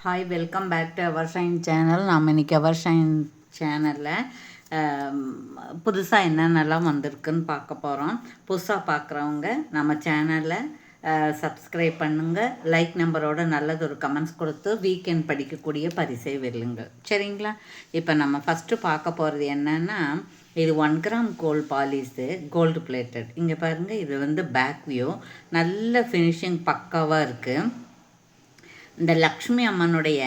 Hi, welcome back to our shine channel. நாம் இன்றைக்கி அவர் shine சேனலில் புதுசாக என்னென்னலாம் வந்திருக்குன்னு பார்க்க போகிறோம். புதுசாக பார்க்குறவங்க நம்ம சேனலில் சப்ஸ்கிரைப் பண்ணுங்கள், லைக் நம்பரோட நல்லது ஒரு கமெண்ட்ஸ் கொடுத்து வீக்கெண்ட் படிக்கக்கூடிய பரிசை வெல்லுங்கள். சரிங்களா? இப்போ நம்ம ஃபஸ்ட்டு பார்க்க போகிறது என்னென்னா, இது 1 gram gold polish, gold plated. இங்கே பாருங்கள், இது வந்து பேக் வியூ, நல்ல ஃபினிஷிங் பக்காவாக இருக்குது. இந்த லக்ஷ்மி அம்மனுடைய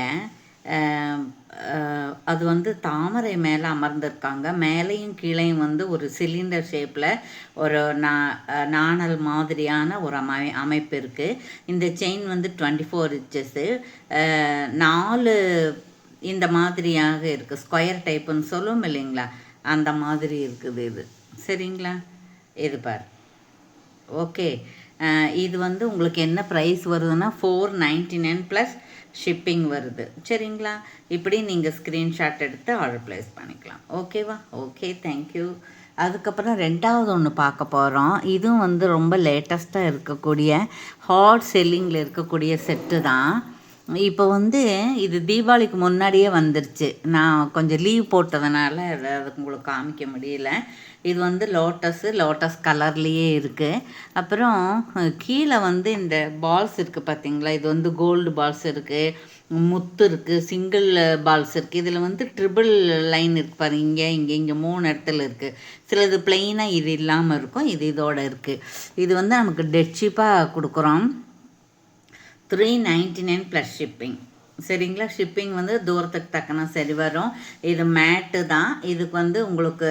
அது வந்து தாமரை மேலே அமர்ந்திருக்காங்க. மேலேயும் கீழேயும் வந்து ஒரு சிலிண்டர் ஷேப்பில் ஒரு நாணல் மாதிரியான ஒரு அமைப்பு இருக்குது. இந்த செயின் வந்து 24 இன்ச்சஸ்ஸு, 4 இந்த மாதிரியாக இருக்குது. ஸ்கொயர் டைப்புன்னு சொல்லுவோம் இல்லைங்களா, அந்த மாதிரி இருக்குது இது. சரிங்களா? இது பார். ஓகே, இது வந்து உங்களுக்கு என்ன ப்ரைஸ் வருதுன்னா 499 ப்ளஸ் ஷிப்பிங் வருது. சரிங்களா? இப்படி நீங்கள் ஸ்க்ரீன்ஷாட் எடுத்து ஆர்டர் ப்ளேஸ் பண்ணிக்கலாம். ஓகேவா? Okay, thank you. அதுக்கப்புறம் ரெண்டாவது ஒன்று பார்க்க போகிறோம். இதுவும் வந்து ரொம்ப லேட்டஸ்ட்டாக இருக்கக்கூடிய ஹாட் செல்லிங்கில் இருக்கக்கூடிய செட்டு தான். இப்போ வந்து இது தீபாவளிக்கு முன்னாடியே வந்துருச்சு. நான் கொஞ்சம் லீவ் போட்டதுனால அதுக்கு உங்களுக்கு காமிக்க முடியல. இது வந்து லோட்டஸ் கலர்லேயே இருக்குது. அப்புறம் கீழே வந்து இந்த பால்ஸ் இருக்குது பார்த்தீங்களா, இது வந்து கோல்டு பால்ஸ் இருக்குது, முத்து இருக்குது, சிங்கிள் பால்ஸ் இருக்குது. இதில் வந்து ட்ரிபிள் லைன் இருக்குது பாருங்க, இங்கே 3 இடத்துல இருக்குது. சிலது பிளெயினாக இது இல்லாமல் இருக்கும், இது இதோட இருக்குது. இது வந்து நமக்கு டெட் சீப்பாக கொடுக்குறோம். 399 ப்ளஸ் ஷிப்பிங். சரிங்களா? ஷிப்பிங் வந்து தூரத்துக்கு தக்கன சரி வரும். இது மேட்டு தான். இதுக்கு வந்து உங்களுக்கு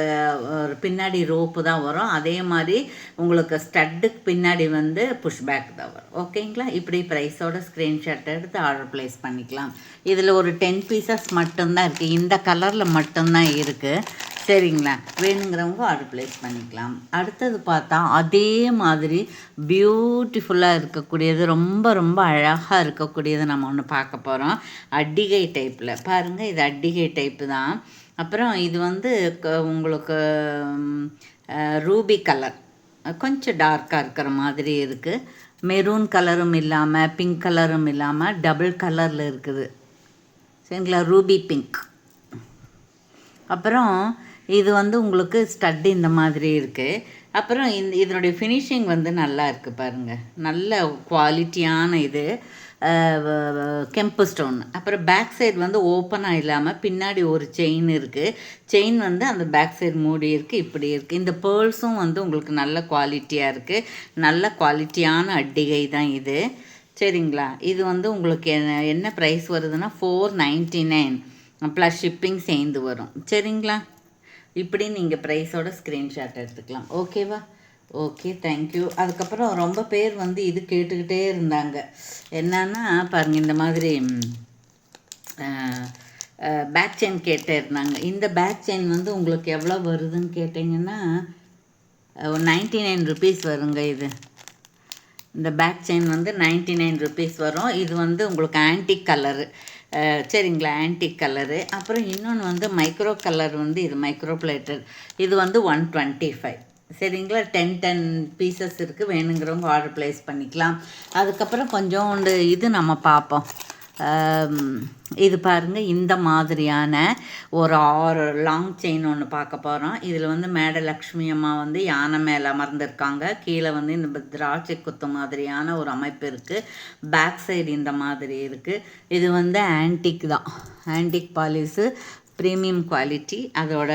ஒரு பின்னாடி ரோப்பு தான் வரும். அதே மாதிரி உங்களுக்கு ஸ்டட்டுக்கு பின்னாடி வந்து புஷ் பேக் தான் வரும். ஓகேங்களா? இப்படி ப்ரைஸோட ஸ்க்ரீன்ஷாட் எடுத்து ஆர்டர் ப்ளேஸ் பண்ணிக்கலாம். இதில் ஒரு 10 பீசஸ் மட்டும்தான் இருக்குது. இந்த கலரில் மட்டும்தான் இருக்குது. சரிங்களா? வேணுங்கிறவங்க ஆர்டர் ப்ளேஸ் பண்ணிக்கலாம். அடுத்தது பார்த்தா அதே மாதிரி பியூட்டிஃபுல்லாக இருக்கக்கூடியது, ரொம்ப ரொம்ப அழகாக இருக்கக்கூடியது நம்ம ஒன்று பார்க்க போகிறோம். அட்டிகை டைப்பில் பாருங்கள், இது அட்டிகை டைப்பு தான். அப்புறம் இது வந்து உங்களுக்கு ரூபி கலர், கொஞ்சம் டார்க்காக இருக்கிற மாதிரி இருக்குது. மெரூன் கலரும் இல்லாமல் பிங்க் கலரும் இல்லாமல் டபுள் கலரில் இருக்குது. சரிங்களா? Ruby pink. அப்புறம் இது வந்து உங்களுக்கு ஸ்டட்டு இந்த மாதிரி இருக்குது. அப்புறம் இதனுடைய ஃபினிஷிங் வந்து நல்லா இருக்குது பாருங்கள், நல்ல குவாலிட்டியான இது கெம்பு ஸ்டோன். அப்புறம் பேக் சைடு வந்து ஓப்பனாக இல்லாமல் பின்னாடி ஒரு செயின் இருக்குது. செயின் வந்து அந்த பேக் சைடு மூடி இருக்குது, இப்படி இருக்குது. இந்த பேர்ல்ஸும் வந்து உங்களுக்கு நல்ல குவாலிட்டியாக இருக்குது. நல்ல குவாலிட்டியான அட்டிகை தான் இது. சரிங்களா? இது வந்து உங்களுக்கு என்ன ப்ரைஸ் வருதுன்னா 499 ப்ளஸ் ஷிப்பிங் சேர்ந்து வரும். சரிங்களா? இப்படி நீங்கள் ப்ரைஸோட ஸ்க்ரீன்ஷாட் எடுத்துக்கலாம். ஓகேவா? Okay, thank you. அதுக்கப்புறம் ரொம்ப பேர் வந்து இது கேட்டுக்கிட்டே இருந்தாங்க. என்னன்னா பாருங்கள், இந்த மாதிரி பேக் செயின் கேட்டே இருந்தாங்க. இந்த பேக் செயின் வந்து உங்களுக்கு எவ்வளோ வருதுன்னு கேட்டிங்கன்னா 99 ருபீஸ் வருங்க. இது இந்த பேக் செயின் வந்து 99 ருபீஸ் வரும். இது வந்து உங்களுக்கு ஆன்டிக் கலரு. சரிங்களா? Antique colour. அப்புறம் இன்னொன்று வந்து மைக்ரோ கலர், வந்து இது மைக்ரோ பிளேட்டட். இது வந்து 125. சரிங்களா? 10 பீசஸ் இருக்குது. வேணுங்கிறவங்க ஆர்டர் ப்ளேஸ் பண்ணிக்கலாம். அதுக்கப்புறம் கொஞ்சோண்டு இது நம்ம பார்ப்போம். இது பாருங்கள், இந்த மாதிரியான ஒரு 6 லாங் செயின் ஒன்று பார்க்க போகிறோம். இதில் வந்து மேடை லக்ஷ்மி அம்மா வந்து யானை மேலே அமர்ந்திருக்காங்க. கீழே வந்து இந்த திராட்சை குத்து மாதிரியான ஒரு அமைப்பு இருக்குது. பேக் சைடு இந்த மாதிரி இருக்குது. இது வந்து ஆன்டிக் தான், ஆன்டிக் பாலிஸு, ப்ரீமியம் குவாலிட்டி. அதோட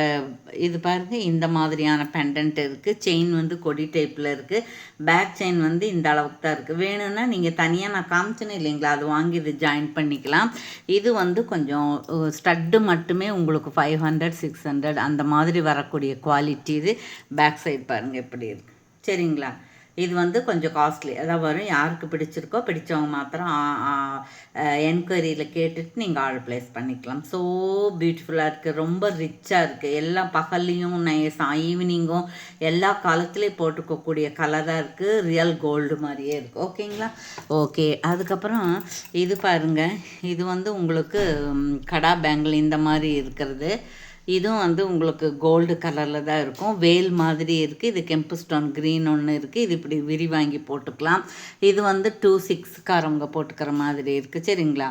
இது பாருங்கள், இந்த மாதிரியான பெண்டன்ட் இருக்குது. செயின் வந்து கொடி டைப்பில் இருக்குது. பேக் செயின் வந்து இந்த அளவுக்கு தான் இருக்குது. வேணும்னா நீங்கள் தனியாக நான் காமிச்சேன்னு இல்லைங்களா, அது வாங்கி இது ஜாயின் பண்ணிக்கலாம். இது வந்து கொஞ்சம் ஸ்டட்டு மட்டுமே உங்களுக்கு 500 600 அந்த மாதிரி வரக்கூடிய குவாலிட்டி. இது பேக் சைடு பாருங்கள் எப்படி இருக்குது. சரிங்களா? இது வந்து கொஞ்சம் காஸ்ட்லி அதான் வரும். யாருக்கு பிடிச்சிருக்கோ பிடிச்சவங்க மாத்திரம் என்கொயரியில் கேட்டுட்டு நீங்கள் ஆர்டர் ப்ளேஸ் பண்ணிக்கலாம். ஸோ பியூட்டிஃபுல்லாக இருக்குது, ரொம்ப ரிச்சாக இருக்குது. எல்லாம் பகல்லையும் ஈவினிங்கும் எல்லா காலத்துலேயும் போட்டுக்கக்கூடிய கலராக இருக்குது. ரியல் கோல்டு மாதிரியே இருக்குது. ஓகேங்களா? ஓகே. அதுக்கப்புறம் இது பாருங்கள், இது வந்து உங்களுக்கு கடா பேங்கிள் இந்த மாதிரி இருக்கிறது. இதுவும் வந்து உங்களுக்கு கோல்டு கலரில் தான் இருக்கும். வேல் மாதிரி இருக்குது. இது கெம்பு ஸ்டோன் க்ரீன் ஒன்று இருக்குது. இது இப்படி விரி வாங்கி போட்டுக்கலாம். இது வந்து 26காரவங்க போட்டுக்கிற மாதிரி இருக்குது. சரிங்களா?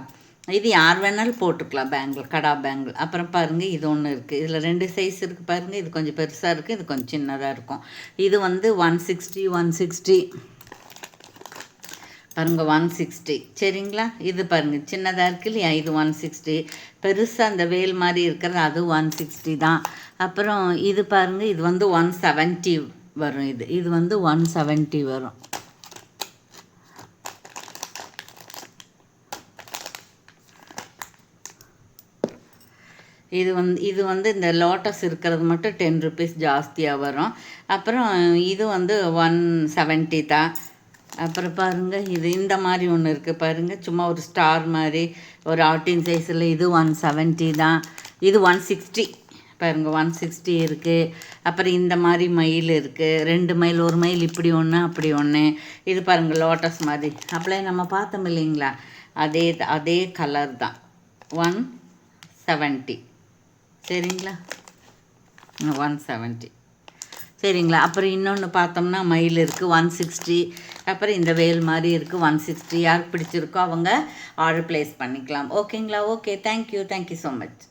இது யார் வேணாலும் போட்டுக்கலாம் பேங்கிள், கடா பேங்கிள். அப்புறம் பாருங்கள் இது ஒன்று இருக்குது. இதில் 2 சைஸ் இருக்குது பாருங்கள். இது கொஞ்சம் பெருசாக இருக்குது, இது கொஞ்சம் சின்னதாக இருக்கும். இது வந்து 160 பாருங்கள் 160 சரிங்களா. இது பாருங்கள் சின்னதாக இருக்கு இல்லையா, இது 160. பெருசாக அந்த வேல் மாதிரி இருக்கிறது அது 160 தான். அப்புறம் இது பாருங்கள் இது வந்து 170 வரும். இது வந்து 170 வரும். இது வந்து இந்த லோட்டஸ் இருக்கிறது மட்டும் 10 ருபீஸ் ஜாஸ்தியாக வரும். அப்புறம் இது வந்து 170 தான். அப்புறம் பாருங்கள் இது இந்த மாதிரி ஒன்று இருக்குது பாருங்கள், சும்மா ஒரு ஸ்டார் மாதிரி ஒரு 18 சைஸில், இது 170 தான். இது 160 பாருங்கள் 160 இருக்குது. அப்புறம் இந்த மாதிரி மயில் இருக்குது, 2 மயில், ஒரு மயில் இப்படி ஒன்று அப்படி ஒன்று. இது பாருங்கள் லோட்டஸ் மாதிரி அப்படியே நம்ம பார்த்தோம் இல்லைங்களா, அதே கலர் தான் 170 சரிங்களா. 170 சரிங்களா. அப்புறம் இன்னொன்று பார்த்தோம்னா மயில் இருக்குது 160. அப்புறம் இந்த வேல் மாதிரி இருக்குது 160. யாருக்கு பிடிச்சிருக்கோ அவங்க ஆர்டர் ப்ளேஸ் பண்ணிக்கலாம். ஓகேங்களா. Okay, thank you so much.